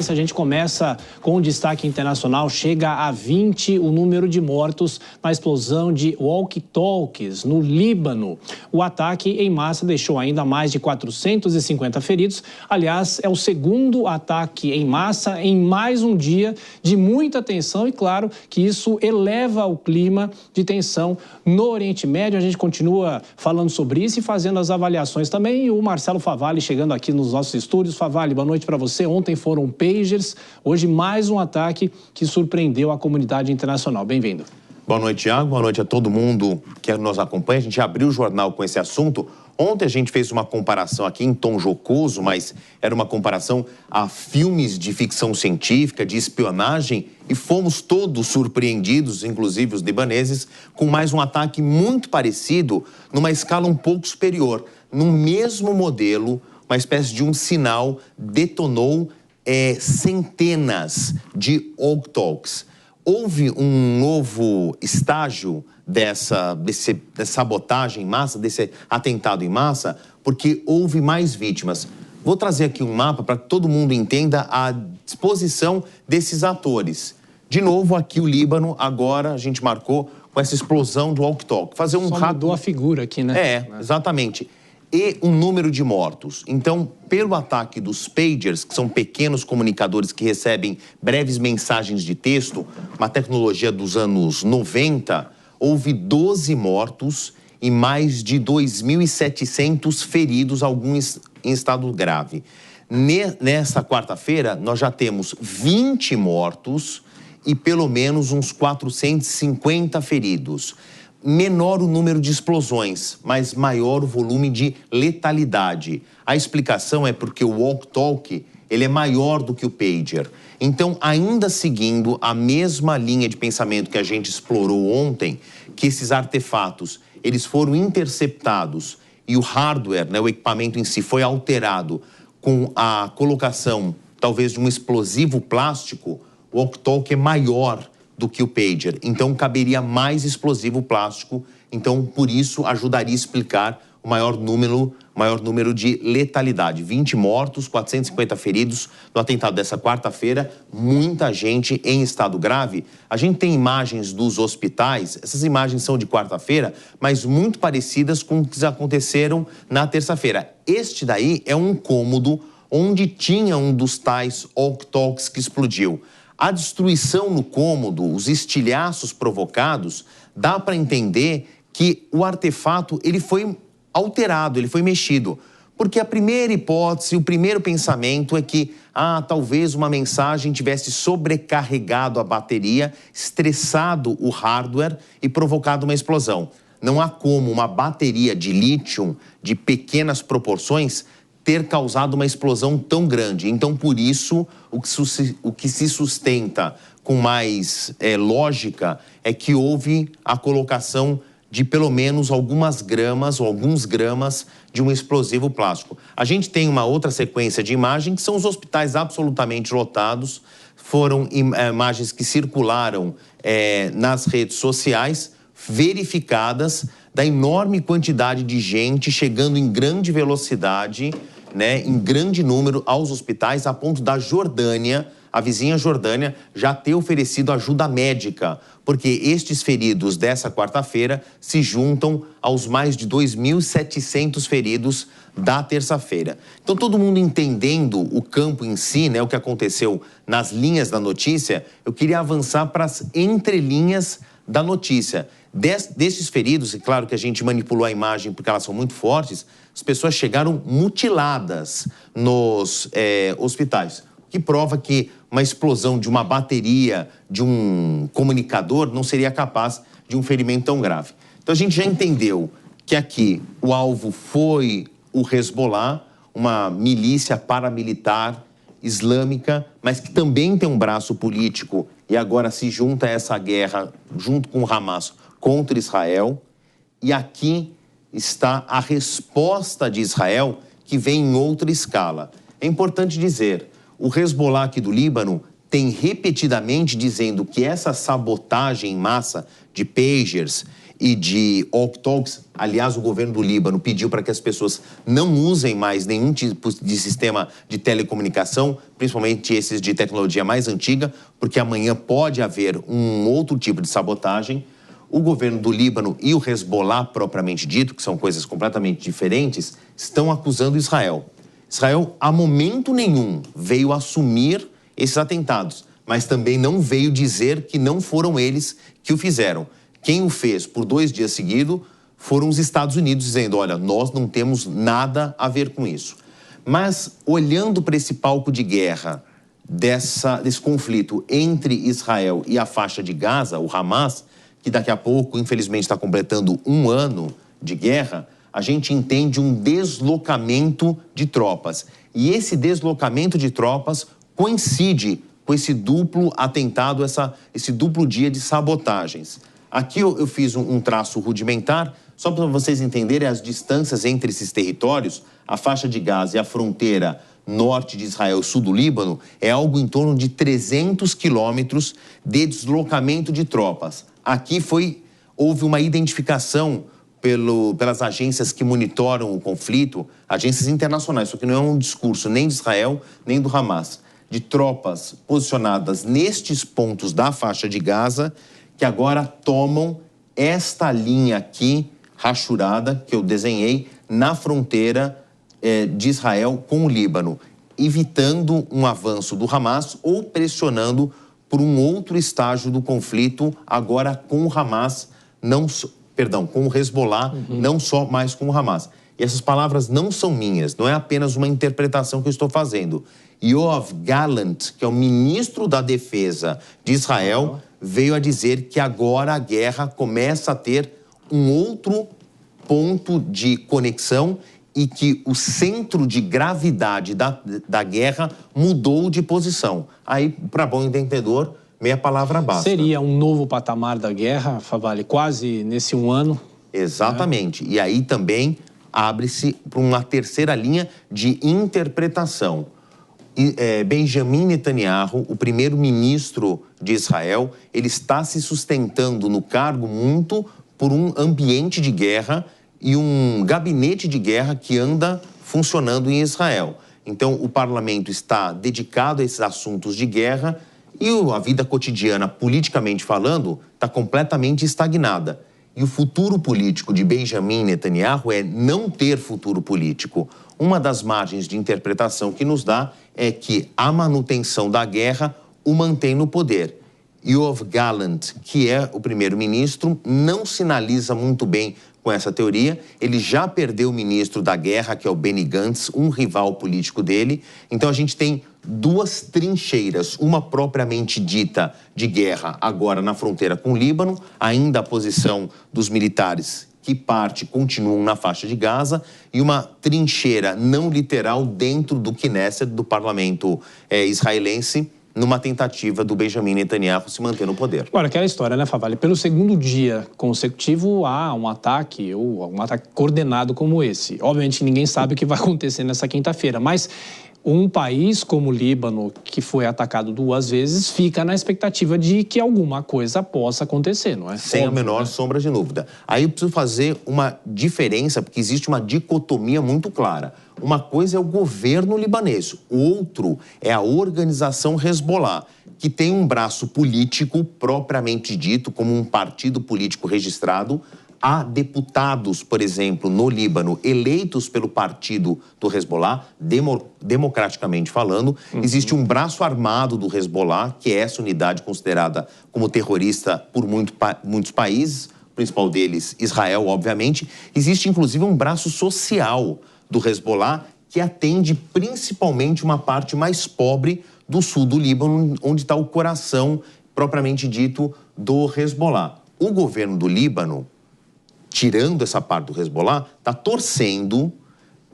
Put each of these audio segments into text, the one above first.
A gente começa com o destaque internacional. Chega a 20 o número de mortos na explosão de walkie-talkies no Líbano. O ataque em massa deixou ainda mais de 450 feridos. Aliás, é o segundo ataque em massa em mais um dia de muita tensão e, claro, que isso eleva o clima de tensão no Oriente Médio. A gente continua falando sobre isso e fazendo as avaliações também. E o Marcelo Favalli chegando aqui nos nossos estúdios. Favalli, boa noite para você. Ontem foram pagers, hoje mais um ataque que surpreendeu a comunidade internacional. Bem-vindo. Boa noite, Thiago. Boa noite a todo mundo que nos acompanha. A gente abriu o jornal com esse assunto. Ontem a gente fez uma comparação aqui em tom jocoso, mas era uma comparação a filmes de ficção científica, de espionagem, e fomos todos surpreendidos, inclusive os libaneses, com mais um ataque muito parecido, numa escala um pouco superior. No mesmo modelo, uma espécie de um sinal detonou centenas de walkie-talkies. Houve um novo estágio dessa sabotagem em massa, desse atentado em massa, porque houve mais vítimas. Vou trazer aqui um mapa para que todo mundo entenda a disposição desses atores. De novo, aqui o Líbano, agora a gente marcou com essa explosão do walkie-talkie. Fazer um rápido... mudou a figura aqui, né? Exatamente. E um número de mortos. Então, pelo ataque dos pagers, que são pequenos comunicadores que recebem breves mensagens de texto, uma tecnologia dos anos 90, houve 12 mortos e mais de 2.700 feridos, alguns em estado grave. Nesta quarta-feira, nós já temos 20 mortos e pelo menos uns 450 feridos. Menor o número de explosões, mas maior o volume de letalidade. A explicação é porque o walkie-talkie, ele é maior do que o pager. Então, ainda seguindo a mesma linha de pensamento que a gente explorou ontem, que esses artefatos, eles foram interceptados e o hardware, né, o equipamento em si, foi alterado com a colocação, talvez, de um explosivo plástico, o walkie-talkie é maior do que o pager, então caberia mais explosivo plástico, então por isso ajudaria a explicar o maior número de letalidade. 20 mortos, 450 feridos no atentado dessa quarta-feira, muita gente em estado grave. A gente tem imagens dos hospitais, essas imagens são de quarta-feira, mas muito parecidas com o que aconteceram na terça-feira. Este daí é um cômodo onde tinha um dos tais walkie-talkies que explodiu. A destruição no cômodo, os estilhaços provocados, dá para entender que o artefato ele foi alterado, ele foi mexido. Porque a primeira hipótese, o primeiro pensamento é que talvez uma mensagem tivesse sobrecarregado a bateria, estressado o hardware e provocado uma explosão. Não há como uma bateria de lítio de pequenas proporções ter causado uma explosão tão grande. Então, por isso, o que se sustenta com mais lógica é que houve a colocação de pelo menos algumas gramas ou alguns gramas de um explosivo plástico. A gente tem uma outra sequência de imagens que são os hospitais absolutamente lotados. Foram imagens que circularam nas redes sociais, verificadas, da enorme quantidade de gente chegando em grande velocidade, né, em grande número aos hospitais, a ponto da Jordânia, a vizinha Jordânia, já ter oferecido ajuda médica, porque estes feridos dessa quarta-feira se juntam aos mais de 2.700 feridos da terça-feira. Então, todo mundo entendendo o campo em si, né, o que aconteceu nas linhas da notícia, eu queria avançar para as entrelinhas da notícia. Desses feridos, e claro que a gente manipulou a imagem porque elas são muito fortes, as pessoas chegaram mutiladas nos hospitais, o que prova que uma explosão de uma bateria, de um comunicador, não seria capaz de um ferimento tão grave. Então a gente já entendeu que aqui o alvo foi o Hezbollah, uma milícia paramilitar islâmica, mas que também tem um braço político e agora se junta a essa guerra, junto com o Hamas, contra Israel. E aqui está a resposta de Israel, que vem em outra escala. É importante dizer, o Hezbollah aqui do Líbano tem repetidamente dizendo que essa sabotagem em massa de pagers e de walkie-talkies. Aliás, o governo do Líbano pediu para que as pessoas não usem mais nenhum tipo de sistema de telecomunicação, principalmente esses de tecnologia mais antiga, porque amanhã pode haver um outro tipo de sabotagem. O governo do Líbano e o Hezbollah, propriamente dito, que são coisas completamente diferentes, estão acusando Israel. Israel, a momento nenhum, veio assumir esses atentados, mas também não veio dizer que não foram eles que o fizeram. Quem o fez por 2 dias seguidos foram os Estados Unidos, dizendo, olha, nós não temos nada a ver com isso. Mas, olhando para esse palco de guerra, desse conflito entre Israel e a faixa de Gaza, o Hamas, que daqui a pouco, infelizmente, está completando 1 ano de guerra, a gente entende um deslocamento de tropas. E esse deslocamento de tropas coincide com esse duplo atentado, esse duplo dia de sabotagens. Aqui eu fiz um traço rudimentar, só para vocês entenderem as distâncias entre esses territórios. A faixa de Gaza e a fronteira norte de Israel, sul do Líbano, é algo em torno de 300 quilômetros de deslocamento de tropas. Aqui houve uma identificação pelas agências que monitoram o conflito, agências internacionais, isso aqui não é um discurso nem de Israel, nem do Hamas, de tropas posicionadas nestes pontos da faixa de Gaza, que agora tomam esta linha aqui, rachurada, que eu desenhei, na fronteira de Israel com o Líbano, evitando um avanço do Hamas ou pressionando por um outro estágio do conflito, agora com o Hamas, com o Hezbollah, não só mais com o Hamas. E essas palavras não são minhas, não é apenas uma interpretação que eu estou fazendo. Yoav Gallant, que é o ministro da Defesa de Israel, veio a dizer que agora a guerra começa a ter um outro ponto de conexão e que o centro de gravidade da guerra mudou de posição. Aí, para bom entendedor, meia palavra basta. Seria um novo patamar da guerra, Favalli, quase nesse 1 ano? Exatamente. E aí também abre-se para uma terceira linha de interpretação. Benjamin Netanyahu, o primeiro-ministro de Israel, ele está se sustentando no cargo muito por um ambiente de guerra e um gabinete de guerra que anda funcionando em Israel. Então, o parlamento está dedicado a esses assuntos de guerra e a vida cotidiana, politicamente falando, está completamente estagnada. E o futuro político de Benjamin Netanyahu é não ter futuro político. Uma das margens de interpretação que nos dá é que a manutenção da guerra o mantém no poder. Yoav Gallant, que é o primeiro-ministro, não sinaliza muito bem com essa teoria. Ele já perdeu o ministro da guerra, que é o Benny Gantz, um rival político dele. Então a gente tem 2 trincheiras, uma propriamente dita de guerra agora na fronteira com o Líbano, ainda a posição dos militares que continuam na faixa de Gaza, e uma trincheira não literal dentro do Knesset, do parlamento israelense, numa tentativa do Benjamin Netanyahu se manter no poder. Agora, aquela história, né, Favalli? Pelo 2º dia consecutivo, há um ataque, ou um ataque coordenado como esse. Obviamente, ninguém sabe o que vai acontecer nessa quinta-feira, mas um país como o Líbano, que foi atacado 2 vezes, fica na expectativa de que alguma coisa possa acontecer, não é? Sem a menor sombra de dúvida. Aí eu preciso fazer uma diferença, porque existe uma dicotomia muito clara. Uma coisa é o governo libanês, o outro é a organização Hezbollah, que tem um braço político propriamente dito, como um partido político registrado. Há deputados, por exemplo, no Líbano, eleitos pelo partido do Hezbollah, democraticamente falando. Existe um braço armado do Hezbollah, que é essa unidade considerada como terrorista por muitos países, o principal deles, Israel, obviamente. Existe, inclusive, um braço social do Hezbollah, que atende principalmente uma parte mais pobre do sul do Líbano, onde está o coração, propriamente dito, do Hezbollah. O governo do Líbano, tirando essa parte do Hezbollah, está torcendo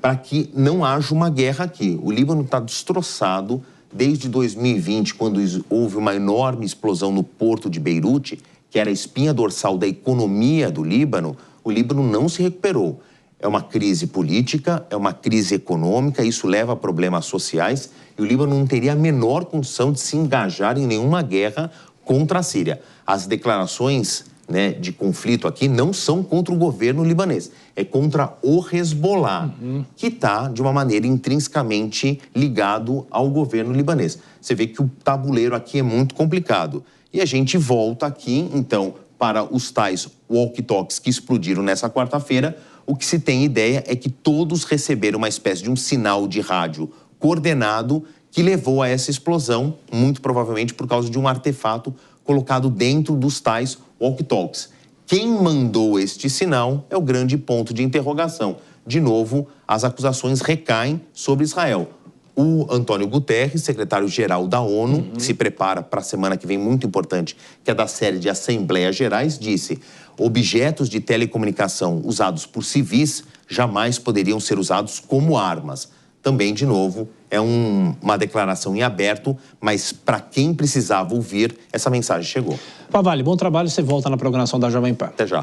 para que não haja uma guerra aqui. O Líbano está destroçado desde 2020, quando houve uma enorme explosão no porto de Beirute, que era a espinha dorsal da economia do Líbano. O Líbano não se recuperou. É uma crise política, é uma crise econômica, isso leva a problemas sociais, e o Líbano não teria a menor condição de se engajar em nenhuma guerra contra a Síria. As declarações né, de conflito aqui não são contra o governo libanês, é contra o Hezbollah, que está, de uma maneira intrinsecamente ligado ao governo libanês. Você vê que o tabuleiro aqui é muito complicado. E a gente volta aqui, então, para os tais walkie-talkies que explodiram nessa quarta-feira. O que se tem ideia é que todos receberam uma espécie de um sinal de rádio coordenado que levou a essa explosão, muito provavelmente por causa de um artefato colocado dentro dos tais walkie-talkies. Quem mandou este sinal é o grande ponto de interrogação. De novo, as acusações recaem sobre Israel. O Antônio Guterres, secretário-geral da ONU, que se prepara para a semana que vem, muito importante, que é da série de Assembleias Gerais, disse: objetos de telecomunicação usados por civis jamais poderiam ser usados como armas. Também, de novo, é uma declaração em aberto, mas para quem precisava ouvir, essa mensagem chegou. Favale, bom trabalho, você volta na programação da Jovem Pan. Até já.